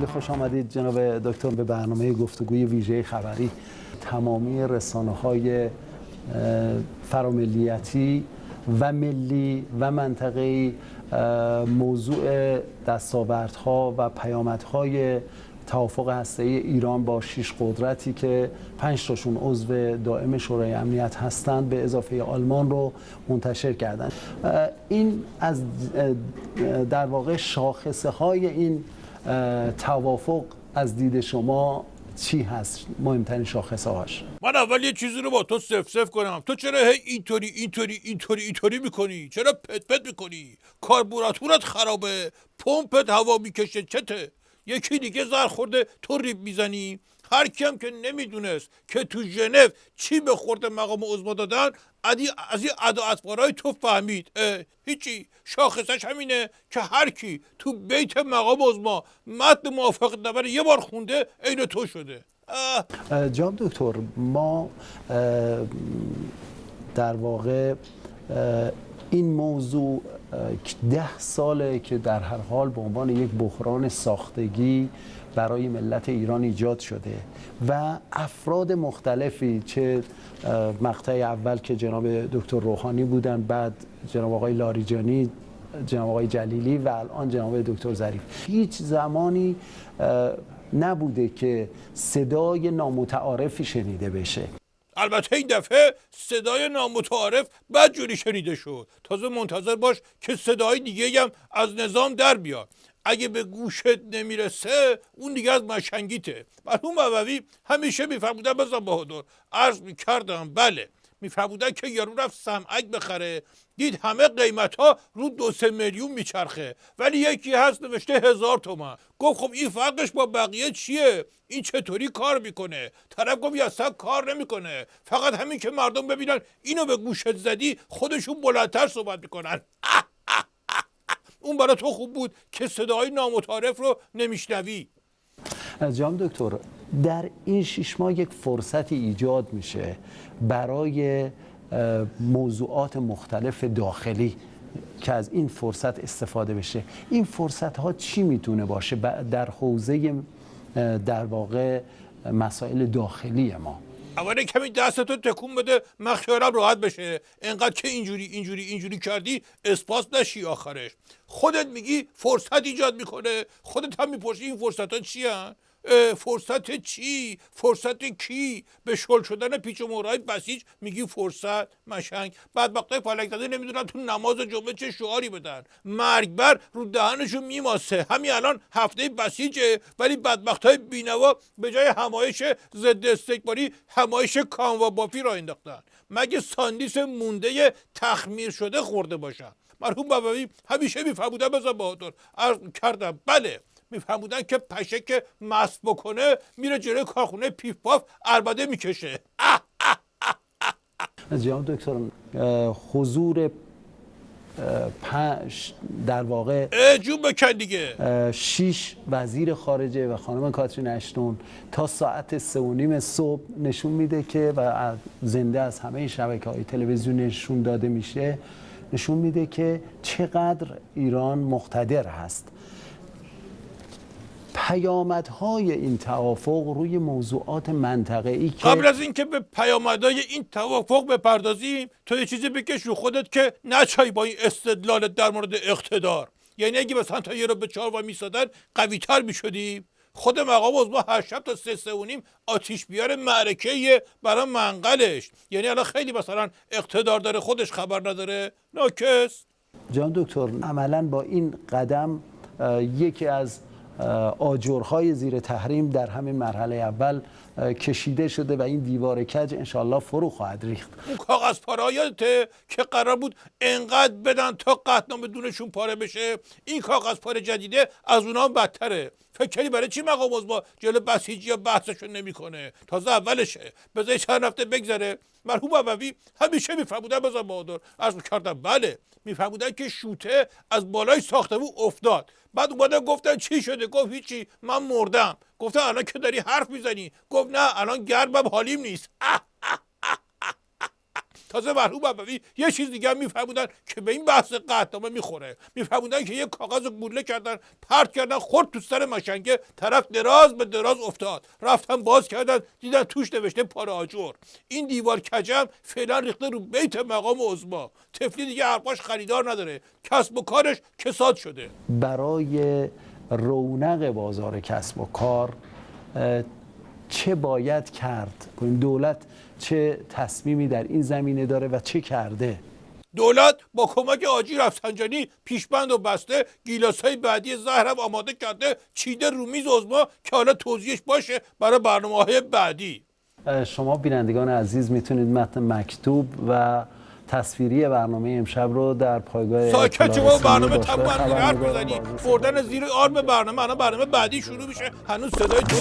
خیلی خوش آمدید جناب دکتر به برنامه گفتگوی ویژه خبری. تمامی رسانه‌های فراملیتی و ملی و منطقه‌ای موضوع دستاوردها و پیامدهای توافق هسته‌ای ایران با 6 قدرتی که 5 تاشون عضو دائم شورای امنیت هستند به اضافه آلمان رو منتشر کردن. این از در واقع شاخصه های این توافق از دید شما چی هست؟ مهمترین شاخصه هاش؟ من اول یه چیزی رو با تو سف کنم. تو چرا هی اینطوری میکنی؟ چرا پت پت میکنی؟ کاربوراتورت خرابه، پمپت هوا میکشه، چته؟ یکی دیگه زر خورده تو ریب میزنی. هر کیم که نمیدونست که تو ژنو چی به خورده مقام عظما دادن از این ادا اطوارای تو فهمید. هیچی، شاخصش همینه که هر کی تو بیت مقام عظما متن موافقت نامه یه بار خونده عین تو شده. جناب دکتر، ما در واقع این موضوع 10 ساله که در هر حال به عنوان یک بحران ساختگی برای ملت ایران ایجاد شده و افراد مختلفی، چه مقطع اول که جناب دکتر روحانی بودن، بعد جناب آقای لاریجانی، جناب آقای جلیلی و الان جناب دکتر ظریف، هیچ زمانی نبوده که صدای نامتعارفی شنیده بشه. البته این دفعه صدای نامتعارف بدجوری شنیده شد. تازه منتظر باش که صدای دیگه هم از نظام در بیاد. اگه به گوشت نمیرسه اون دیگه از مشنگیته. مرحوم مووی همیشه میفرمودن بزن بهادر، عرض میکردم بله، میفرمودن که یارو رفت سمعک بخره، دید همه قیمت ها رو 2-3 میلیون میچرخه، ولی یکی هست نوشته 1000 تومان. گفت خب این فرقش با بقیه چیه؟ این چطوری کار میکنه؟ طرف گفت اصلا کار نمیکنه، فقط همین که مردم ببینن اینو به گوشت زدی خودشون بلندتر صحبت میکنن. اون برای تو خوب بود که صدای نامتعارف رو نمیشنوی. جناب دکتر، در این 6 ماه یک فرصتی ایجاد میشه برای موضوعات مختلف داخلی که از این فرصت استفاده بشه. این فرصت ها چی میتونه باشه در حوزه در واقع مسائل داخلی ما؟ اولا کمی دستتو تکون بده من خیالم راحت بشه. انقدر که اینجوری کردی اسپاس نشی آخرش. خودت میگی فرصت ایجاد میکنه، خودت هم میپرسی این فرصت ها چی هن؟ فرصت چی؟ فرصت کی؟ به شل شدن پیچ و مهرهای بسیج میگی فرصت؟ مشنگ. بدبختای فلک زده نمیدونن تو نماز جمعه چه شعاری بدن. مرگبر رو دهنشون میماسه. همین الان هفته بسیجه، ولی بدبختای بینوا به جای همایش ضد استکباری همایش کانوا بافی را انداختن. مگه ساندیس مونده تخمیر شده خورده باشن؟ مرحوم بابوی همیشه میفرمودن بزن بهادر، عرض کردم بله، میفهمودن که پشه که مست بکنه میره جلوی کارخونه پیف پاف عربده میکشه. جناب دکتر، حضور در واقع جون بکن دیگه 6 وزیر خارجه و خانم کاترین اشتون تا ساعت 3:30 صبح نشون میده که و زنده از همه شبکه‌های تلویزیونی نشون داده میشه، نشون میده که چقدر ایران مقتدر هست. پیامدهای این توافق روی موضوعات منطقه‌ای که قبل از اینکه به پیامدهای این توافق بپردازیم تو یه چیزی بکش رو خودت که نچای با این استدلالت در مورد اقتدار. یعنی اگه مثلا تا یه رو به 4 و میسادن قوی تر میشدیم. خود مقام عظما هر شب تا 3-3:30 آتیش بیار معرکه برای منقلش. یعنی الان خیلی مثلا اقتدار داره خودش خبر نداره. ناکس. جان دکتر، عملاً با این قدم یکی از آجرهای زیر تحریم در همین مرحله اول کشیده شده و این دیوار کج انشالله فرو خواهد ریخت. اون کاغذ پاره‌هایته که قرار بود انقدر بدن تا قطعنامه دونشون پاره بشه، این کاغذ پاره جدیده از اونها بدتره. فکر کردی برای چی مقام عظما جلو بسیجی بحثشون نمیکنه؟ تازه اولشه، بذاری چند هفته بگذره. مرحوم مووی همیشه میفرمودن بزن بهادر، عرض میکردم بله، میفرمودن که شوته از بالای ساختمون افتاد. بعد اومدن گفتن چی شده؟ گفت هیچی، من مردم. گفتن الان که داری حرف میزنی؟ گفت نه الان گرمم حالیم نیست. تازه مرحوم ابوی یه چیز دیگه هم میفهموندن که به این بحث قطعنامه میخوره. میفهموندن که یه کاغذ گوله کردن، پرت کردن، خورد تو سر مشنگه، طرف دراز به دراز افتاد. رفتن باز کردن دیدن توش نوشته پاره آجر. این دیوار کجم فعلا ریخته رو بیت مقام عظما. طفلی دیگه حرفاش خریدار نداره، کسب و کارش کساد شده. برای رونق بازار کسب و کار چه باید کرد؟ دولت چه تصمیمی در این زمینه داره و چه کرده؟ دولت با کمک حاجی رفسنجانی پیشبند و بسته، گیلاس‌های بعدی زهرم آماده کرده، چیده رو میز عظما که حالا توضیحش باشه برای برنامه‌های بعدی. شما بینندگان عزیز میتونید متن مکتوب و تصویری برنامه امشب رو در پایگاه ساکت شما برنامه داشته تمام حرف خبرنگار میزنی، بازرس بردن زیر آرم برنامه. الان برنامه بعدی شروع میشه، هنوز صدای تو